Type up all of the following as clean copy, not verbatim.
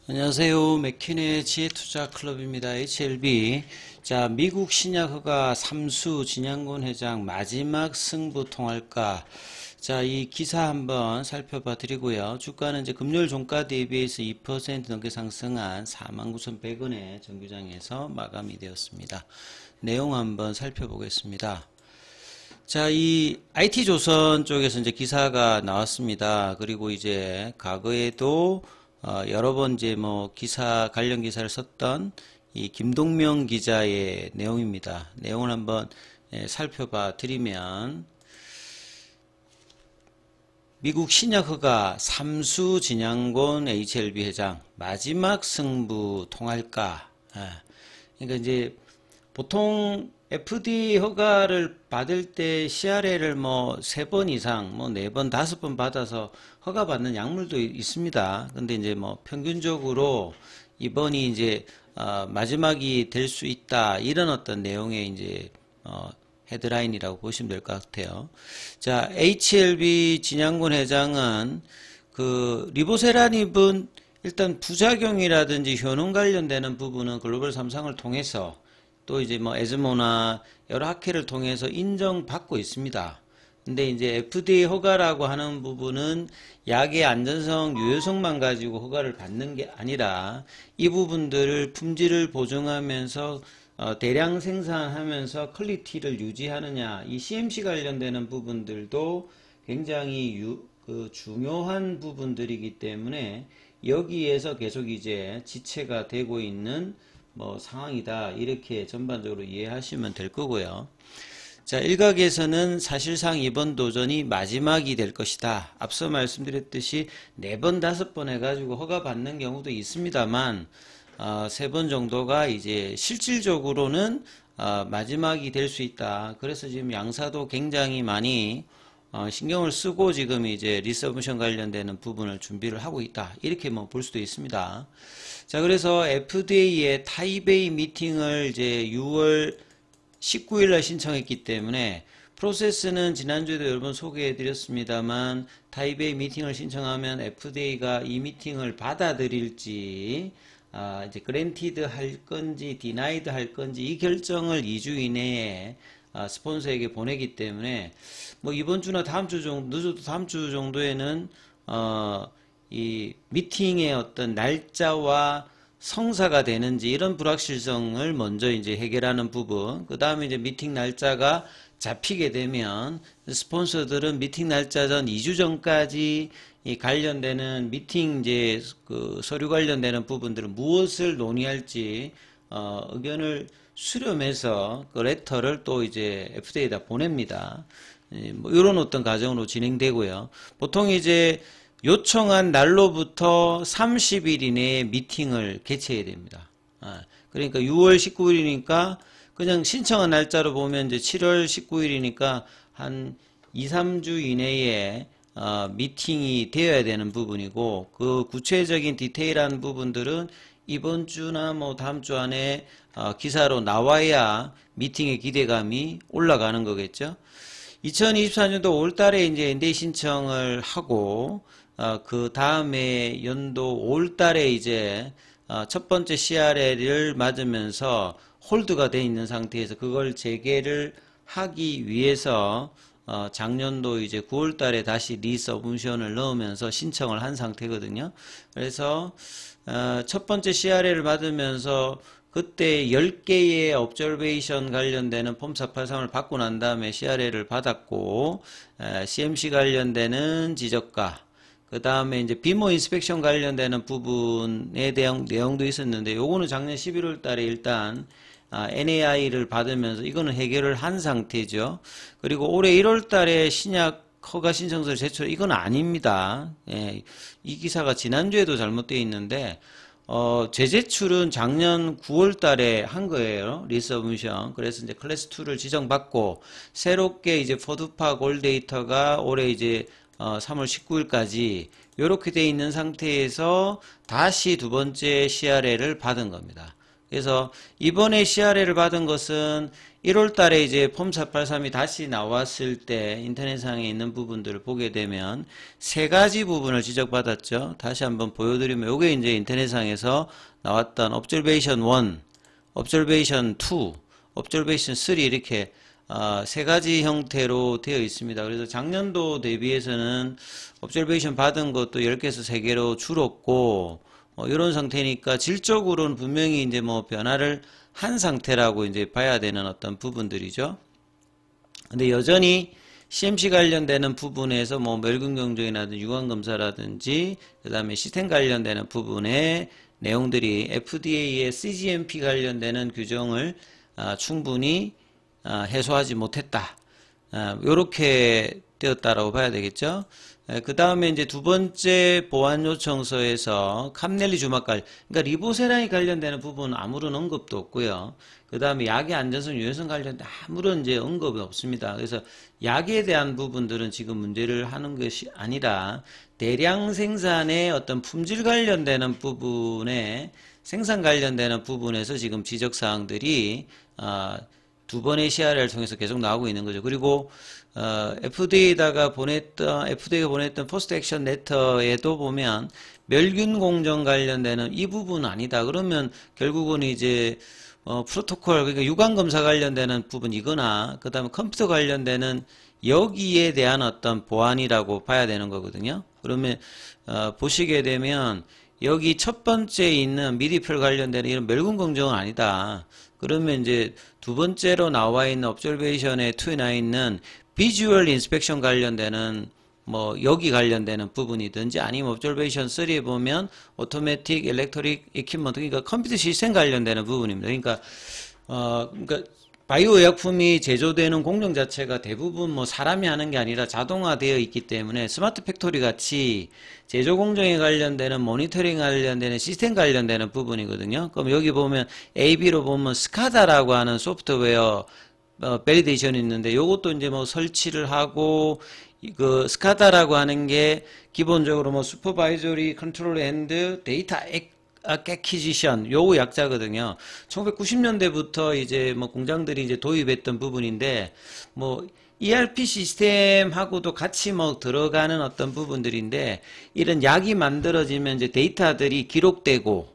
안녕하세요. 맥킨의 지혜투자클럽입니다. HLB. 자, 미국 신약허가 삼수 진양곤 회장 마지막 승부 통할까? 자, 이 기사 한번 살펴봐 드리고요. 주가는 이제 금요일 종가 대비해서 2% 넘게 상승한 49,100원에 정규장에서 마감이 되었습니다. 내용 한번 살펴보겠습니다. 자, 이 IT조선 쪽에서 이제 기사가 나왔습니다. 그리고 이제 과거에도 여러 번 이제 뭐 관련 기사를 썼던 이 김동명 기자의 내용입니다. 내용을 한번 살펴봐 드리면, 미국 신약허가 삼수 진양곤 HLB 회장 마지막 승부 통할까? 그러니까 이제 보통 FDA 허가를 받을 때 CRA를 뭐 3번 이상, 뭐 4번, 5번 받아서 허가받는 약물도 있습니다. 근데 이제 뭐 평균적으로 이번이 이제 마지막이 될 수 있다, 이런 어떤 내용의 이제 헤드라인이라고 보시면 될 것 같아요. 자, HLB 진양곤 회장은 그 리보세라닙은 일단 부작용이라든지 효능 관련되는 부분은 글로벌 3상을 통해서 또 이제 뭐 에즈모나 여러 학회를 통해서 인정받고 있습니다. 근데 이제 FDA 허가라고 하는 부분은 약의 안전성, 유효성만 가지고 허가를 받는 게 아니라 이 부분들을 품질을 보증하면서 대량 생산하면서 퀄리티를 유지하느냐, 이 CMC 관련되는 부분들도 굉장히 중요한 부분들이기 때문에 여기에서 계속 이제 지체가 되고 있는 뭐 상황이다, 이렇게 전반적으로 이해하시면 될 거고요. 자, 일각에서는 사실상 이번 도전이 마지막이 될 것이다. 앞서 말씀드렸듯이 4번, 5번 해가지고 허가받는 경우도 있습니다만 3번 정도가 이제 실질적으로는 마지막이 될 수 있다. 그래서 지금 양사도 굉장히 많이 신경을 쓰고 지금 이제 리서브션 관련되는 부분을 준비를 하고 있다, 이렇게 뭐 볼 수도 있습니다. 자, 그래서 FDA의 타이베이 미팅을 이제 6월 19일 날 신청했기 때문에 프로세스는 지난주에도 여러 번 소개해 드렸습니다만, 타이베이 미팅을 신청하면 FDA가 이 미팅을 받아들일지 이제 그랜티드 할 건지 디나이드 할 건지 이 결정을 2주 이내에 스폰서에게 보내기 때문에 뭐 이번 주나 다음 주 정도, 늦어도 다음 주 정도에는 이 미팅의 어떤 날짜와 성사가 되는지 이런 불확실성을 먼저 이제 해결하는 부분, 그 다음에 이제 미팅 날짜가 잡히게 되면 스폰서들은 미팅 날짜 전 2주 전까지 이 관련되는 미팅 이제 그 서류 관련되는 부분들을 무엇을 논의할지 의견을 수렴해서 그 레터를 또 이제 FDA에다 보냅니다. 뭐 이런 어떤 과정으로 진행되고요. 보통 이제 요청한 날로부터 30일 이내에 미팅을 개최해야 됩니다. 그러니까 6월 19일이니까 그냥 신청한 날짜로 보면 이제 7월 19일이니까 한 2, 3주 이내에 미팅이 되어야 되는 부분이고, 그 구체적인 디테일한 부분들은 이번 주나 뭐 다음 주 안에 기사로 나와야 미팅의 기대감이 올라가는 거겠죠. 2024년도 5월 달에 이제 NDA 신청을 하고, 그 다음에 연도 5월 달에 이제 첫 번째 CRL을 맞으면서 홀드가 돼 있는 상태에서 그걸 재개를 하기 위해서 작년도 이제 9월 달에 다시 리서브션을 넣으면서 신청을 한 상태거든요. 그래서 첫 번째 CRL을 받으면서 그때 10개의 observation 관련되는 폼 483을 받고 난 다음에 CRL을 받았고, CMC 관련되는 지적과 그 다음에 이제 비모 인스펙션 관련되는 부분에 대한 내용도 있었는데, 요거는 작년 11월 달에 일단 NAI를 받으면서 이거는 해결을 한 상태죠. 그리고 올해 1월 달에 신약 허가 신청서를 제출, 이건 아닙니다. 예, 이 기사가 지난주에도 잘못되어 있는데, 재제출은 작년 9월 달에 한 거예요. 리서브션. 그래서 이제 클래스 2를 지정받고, 새롭게 이제 포드파 골데이터가 올해 이제 3월 19일까지 이렇게 돼 있는 상태에서 다시 두 번째 CRL을 받은 겁니다. 그래서 이번에 CRL을 받은 것은 1월 달에 이제 폼 483이 다시 나왔을 때 인터넷상에 있는 부분들을 보게 되면 세 가지 부분을 지적받았죠. 다시 한번 보여드리면 요게 이제 인터넷상에서 나왔던 observation 1, observation 2, observation 3 이렇게 세 가지 형태로 되어 있습니다. 그래서 작년도 대비해서는 observation 받은 것도 10개에서 3개로 줄었고 이런 상태니까 질적으로는 분명히 이제 뭐 변화를 한 상태라고 이제 봐야 되는 어떤 부분들이죠. 근데 여전히 CMC 관련되는 부분에서 뭐 멸균 경정이라든지 유관 검사라든지 그다음에 시스템 관련되는 부분에 내용들이 FDA의 CGMP 관련되는 규정을 충분히 해소하지 못했다. 요렇게 되었다라고 봐야 되겠죠. 그 다음에 이제 두 번째 보안 요청서에서 캄넬리 주막갈, 그러니까 리보세라이 관련되는 부분은 아무런 언급도 없고요. 그 다음에 약의 안전성, 유효성 관련된 아무런 이제 언급이 없습니다. 그래서 약에 대한 부분들은 지금 문제를 하는 것이 아니라 대량 생산의 어떤 품질 관련되는 부분에 생산 관련되는 부분에서 지금 지적 사항들이 두 번의 CRL을 통해서 계속 나오고 있는 거죠. 그리고 FDA가 보냈던 포스트 액션 레터에도 보면 멸균 공정 관련되는 이 부분은 아니다. 그러면 결국은 이제 프로토콜, 그러니까 유관 검사 관련되는 부분이거나 그다음에 컴퓨터 관련되는 여기에 대한 어떤 보안이라고 봐야 되는 거거든요. 그러면 보시게 되면 여기 첫 번째 있는 미디필 관련되는 이런 멸균 공정은 아니다. 그러면 이제 두 번째로 나와 있는 observation에 2에 나 있는 비주얼 인스펙션 관련되는 뭐 여기 관련되는 부분이든지 아니면 observation 3에 보면 오토매틱 일렉트릭 이퀴먼트, 그러니까 컴퓨터 시스템 관련되는 부분입니다. 그러니까 바이오 의약품이 제조되는 공정 자체가 대부분 뭐 사람이 하는 게 아니라 자동화되어 있기 때문에 스마트 팩토리 같이 제조 공정에 관련되는 모니터링 관련되는 시스템 관련되는 부분이거든요. 그럼 여기 보면 AB로 보면 스카다라고 하는 소프트웨어 밸리데이션이 있는데 요것도 이제 뭐 설치를 하고 그 스카다라고 하는 게 기본적으로 뭐 슈퍼바이저리 컨트롤 앤드 데이터 액퀴지션 요거 약자거든요. 1990년대부터 이제 뭐 공장들이 이제 도입했던 부분인데 뭐 ERP 시스템하고도 같이 뭐 들어가는 어떤 부분들인데 이런 약이 만들어지면 이제 데이터들이 기록되고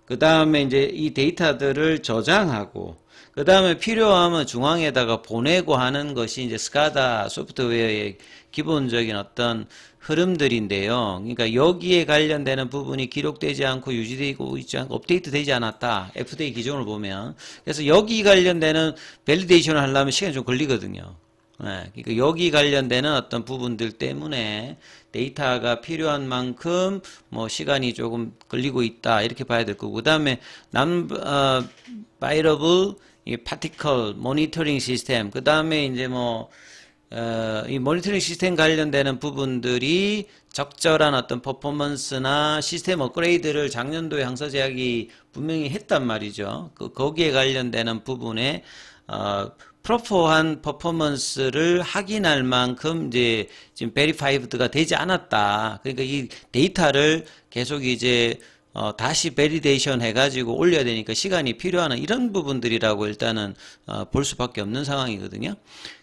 그 다음에 이제 이 데이터들을 저장하고 그 다음에 필요하면 중앙에다가 보내고 하는 것이 이제 스카다 소프트웨어의 기본적인 어떤 흐름들인데요. 그러니까 여기에 관련되는 부분이 기록되지 않고 유지되고 있지 않고 업데이트 되지 않았다. FDA 기준을 보면. 그래서 여기 관련되는 밸리데이션을 하려면 시간이 좀 걸리거든요. 네, 그러니까 여기 관련되는 어떤 부분들 때문에 데이터가 필요한 만큼 뭐 시간이 조금 걸리고 있다 이렇게 봐야 될 거고, 그 다음에 non-viable particle 모니터링 시스템, 그 다음에 이제 뭐 이 모니터링 시스템 관련되는 부분들이 적절한 어떤 퍼포먼스나 시스템 업그레이드를 작년도에 항서제약이 분명히 했단 말이죠. 거기에 관련되는 부분에 프로퍼한 퍼포먼스를 확인할 만큼 이제 지금 베리파이브드가 되지 않았다. 그러니까 이 데이터를 계속 이제 다시 베리데이션 해가지고 올려야 되니까 시간이 필요한 이런 부분들이라고 일단은 볼 수밖에 없는 상황이거든요.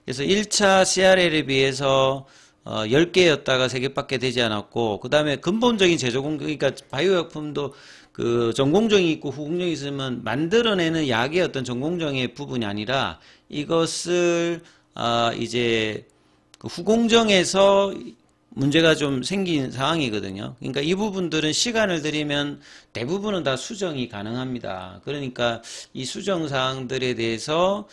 그래서 1차 CRL에 비해서 10개였다가 3개밖에 되지 않았고, 그 다음에 근본적인 제조공, 그러니까 바이오약품도 그 전공정이 있고 후공정이 있으면 만들어내는 약의 어떤 전공정의 부분이 아니라 이것을 이제 그 후공정에서 문제가 좀 생긴 상황이거든요. 그러니까 이 부분들은 시간을 들이면 대부분은 다 수정이 가능합니다. 그러니까 이 수정 사항들에 대해서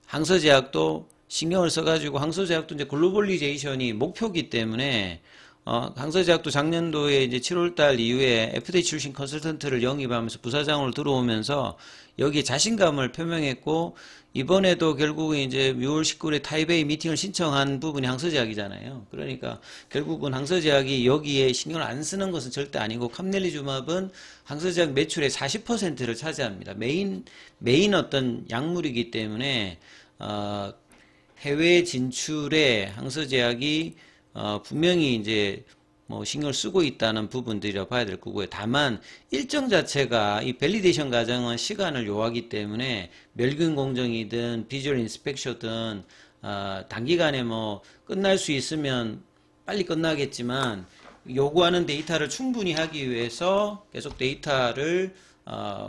항서제약도 신경을 써가지고, 항서제약도 이제 글로벌리제이션이 목표이기 때문에 항서제약도 작년도에 이제 7월달 이후에 FDA 출신 컨설턴트를 영입하면서 부사장으로 들어오면서 여기에 자신감을 표명했고, 이번에도 결국은 이제 6월 19일에 타이베이 미팅을 신청한 부분이 항서제약이잖아요. 그러니까 결국은 항서제약이 여기에 신경을 안 쓰는 것은 절대 아니고, 캄넬리주맙은 항서제약 매출의 40%를 차지합니다. 메인 어떤 약물이기 때문에 해외 진출에 항서제약이 분명히 이제 뭐 신경을 쓰고 있다는 부분들이라 봐야 될 거고요. 다만 일정 자체가 이 밸리데이션 과정은 시간을 요하기 때문에 멸균 공정이든 비주얼 인스펙션이든 단기간에 뭐 끝날 수 있으면 빨리 끝나겠지만 요구하는 데이터를 충분히 하기 위해서 계속 데이터를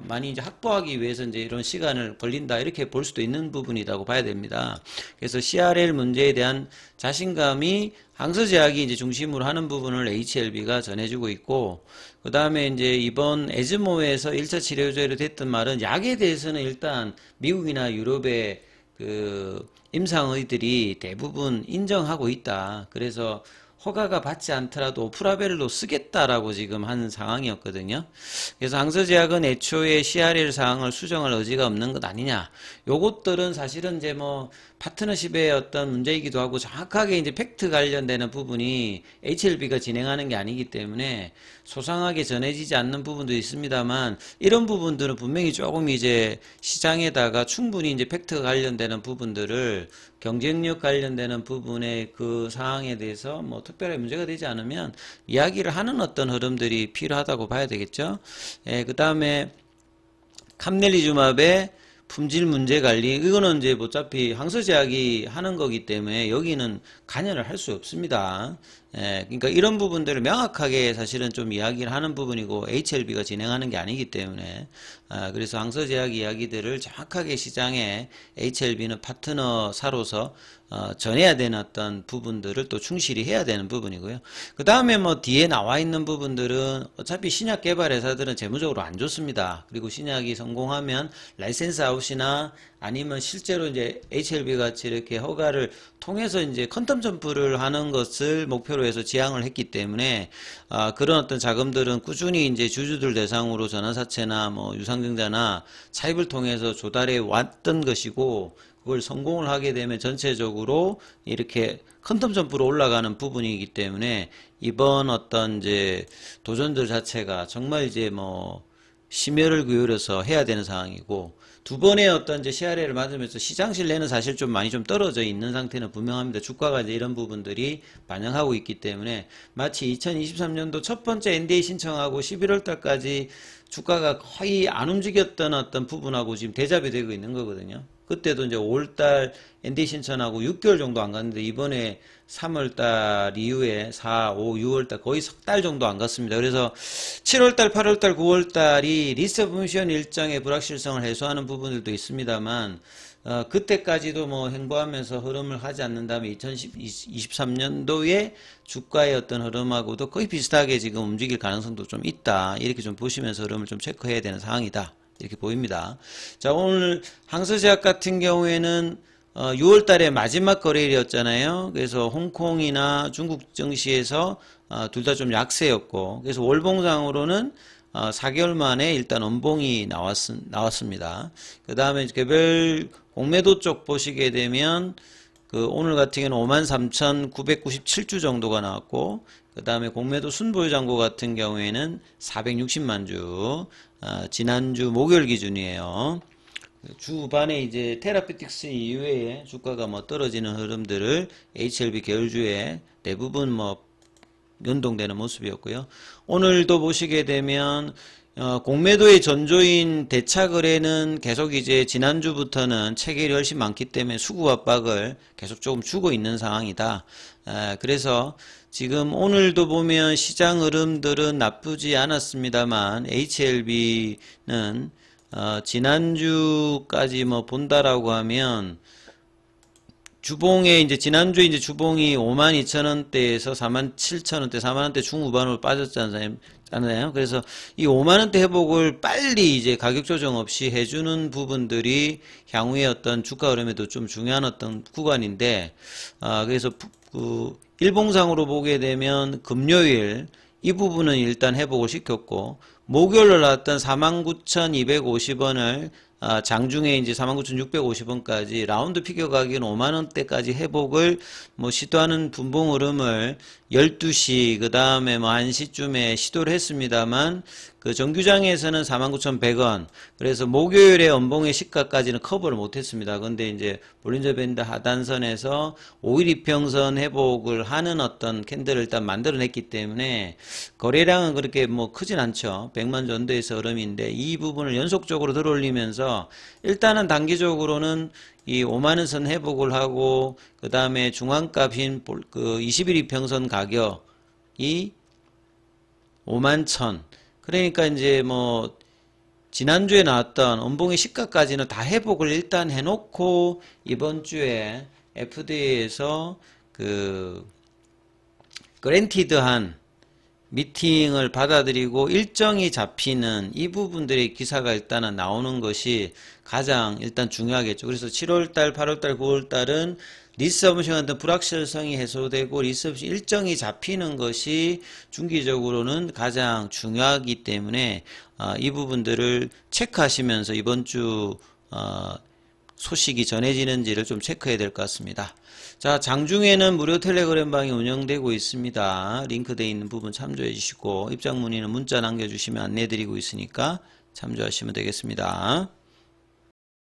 많이 이제 확보하기 위해서 이제 이런 시간을 걸린다 이렇게 볼 수도 있는 부분이라고 봐야 됩니다. 그래서 CRL 문제에 대한 자신감이 항서제약이 이제 중심으로 하는 부분을 HLB가 전해주고 있고, 그 다음에 이제 이번 에즈모에서 1차 치료제로 됐던 말은 약에 대해서는 일단 미국이나 유럽의 그 임상의들이 대부분 인정하고 있다. 그래서 허가가 받지 않더라도 오프라벨로 쓰겠다라고 지금 하는 상황이었거든요. 그래서 항서제약은 애초에 CRL 사항을 수정할 의지가 없는 것 아니냐. 요것들은 사실은 이제 뭐 파트너십의 어떤 문제이기도 하고 정확하게 이제 팩트 관련되는 부분이 HLB가 진행하는 게 아니기 때문에 소상하게 전해지지 않는 부분도 있습니다만 이런 부분들은 분명히 조금 이제 시장에다가 충분히 이제 팩트 관련되는 부분들을 경쟁력 관련되는 부분의 그 사항에 대해서 뭐 특별하게 문제가 되지 않으면 이야기를 하는 어떤 흐름들이 필요하다고 봐야 되겠죠. 예, 그 다음에 캄넬리주맙의 품질 문제 관리, 이거는 이제 어차피 항서제약이 하는 거기 때문에 여기는 관여를 할 수 없습니다. 예, 그러니까 이런 부분들을 명확하게 사실은 좀 이야기를 하는 부분이고 HLB가 진행하는 게 아니기 때문에 그래서 항서제약 이야기들을 정확하게 시장에 HLB는 파트너사로서 전해야 되는 어떤 부분들을 또 충실히 해야 되는 부분이고요. 그 다음에 뭐 뒤에 나와 있는 부분들은 어차피 신약 개발 회사들은 재무적으로 안 좋습니다. 그리고 신약이 성공하면 라이센스 아웃이나 아니면 실제로 이제 HLB 같이 이렇게 허가를 통해서 이제 퀀텀 점프를 하는 것을 목표로 해서 지향을 했기 때문에 그런 어떤 자금들은 꾸준히 이제 주주들 대상으로 전환사채나 뭐 유상증자나 차입을 통해서 조달해 왔던 것이고, 그걸 성공을 하게 되면 전체적으로 이렇게 퀀텀 점프로 올라가는 부분이기 때문에 이번 어떤 이제 도전들 자체가 정말 이제 뭐 심혈을 기울여서 해야 되는 상황이고, 두 번의 어떤 이제 CRL을 맞으면서 시장 신뢰는 사실 좀 많이 좀 떨어져 있는 상태는 분명합니다. 주가가 이제 이런 부분들이 반영하고 있기 때문에 마치 2023년도 첫 번째 NDA 신청하고 11월 달까지 주가가 거의 안 움직였던 어떤 부분하고 지금 대잡이 되고 있는 거거든요. 그때도 이제 5월달 NDA 신청하고 6개월 정도 안 갔는데 이번에 3월달 이후에 4, 5, 6월달 거의 석 달 정도 안 갔습니다. 그래서 7월달, 8월달, 9월달이 리서브미션 일정의 불확실성을 해소하는 부분들도 있습니다만 그때까지도 뭐 행보하면서 흐름을 하지 않는다면 2023년도에 주가의 어떤 흐름하고도 거의 비슷하게 지금 움직일 가능성도 좀 있다. 이렇게 좀 보시면서 흐름을 좀 체크해야 되는 상황이다. 이렇게 보입니다. 자, 오늘 항서제약 같은 경우에는 6월 달에 마지막 거래일이었잖아요. 그래서 홍콩이나 중국 증시에서 둘 다 좀 약세였고, 그래서 월봉상으로는 4개월 만에 일단 원봉이 나왔습니다. 그 다음에 개별 공매도 쪽 보시게 되면 그 오늘 같은 경우는 53,997주 정도가 나왔고, 그 다음에 공매도 순보유잔고 같은 경우에는 460만 주, 지난주 목요일 기준이에요. 주반에 이제 테라피틱스 이후에 주가가 뭐 떨어지는 흐름들을 HLB 계열주에 대부분 뭐 연동되는 모습이었고요. 오늘도 보시게 되면 공매도의 전조인 대차 거래는 계속 이제 지난주부터는 체결이 훨씬 많기 때문에 수급 압박을 계속 조금 주고 있는 상황이다. 그래서 지금 오늘도 보면 시장 흐름들은 나쁘지 않았습니다만 HLB는 지난주까지 뭐 본다라고 하면 주봉에 이제 지난주에 이제 주봉이 52,000원대에서 47,000원대, 4만원대 중후반으로 빠졌잖아요. 그래서 이 5만원대 회복을 빨리 이제 가격 조정 없이 해주는 부분들이 향후의 어떤 주가 흐름에도 좀 중요한 어떤 구간인데, 그래서 그 일봉상으로 보게 되면 금요일 이 부분은 일단 회복을 시켰고, 목요일로 나왔던 49,250원을 장중에 이제 49,650원까지 라운드 피겨 가격은 5만원대까지 회복을 뭐 시도하는 분봉 흐름을 12시 그 다음에 뭐 1시쯤에 시도를 했습니다만 그 정규장에서는 49,100원 그래서 목요일에 연봉의 시가까지는 커버를 못했습니다. 근데 이제 볼린저 밴드 하단선에서 5일 이평선 회복을 하는 어떤 캔들을 일단 만들어냈기 때문에 거래량은 그렇게 뭐 크진 않죠. 100만 전도에서 흐름인데 이 부분을 연속적으로 들어올리면서 일단은 단기적으로는 이 5만원 선 회복을 하고 그 다음에 중앙값인 그 21 이평선 가격이 51,000 그러니까 이제 뭐 지난주에 나왔던 연봉의 시가까지는 다 회복을 일단 해놓고 이번 주에 FDA에서 그 그랜티드한 미팅을 받아들이고 일정이 잡히는 이 부분들의 기사가 일단은 나오는 것이 가장 일단 중요하겠죠. 그래서 7월달, 8월달, 9월달은 리서브션 같은 불확실성이 해소되고 리서브션 일정이 잡히는 것이 중기적으로는 가장 중요하기 때문에 이 부분들을 체크하시면서 이번 주 소식이 전해지는지를 좀 체크해야 될 것 같습니다. 자, 장중에는 무료 텔레그램방이 운영되고 있습니다. 링크되어 있는 부분 참조해 주시고 입장 문의는 문자 남겨주시면 안내해 드리고 있으니까 참조하시면 되겠습니다.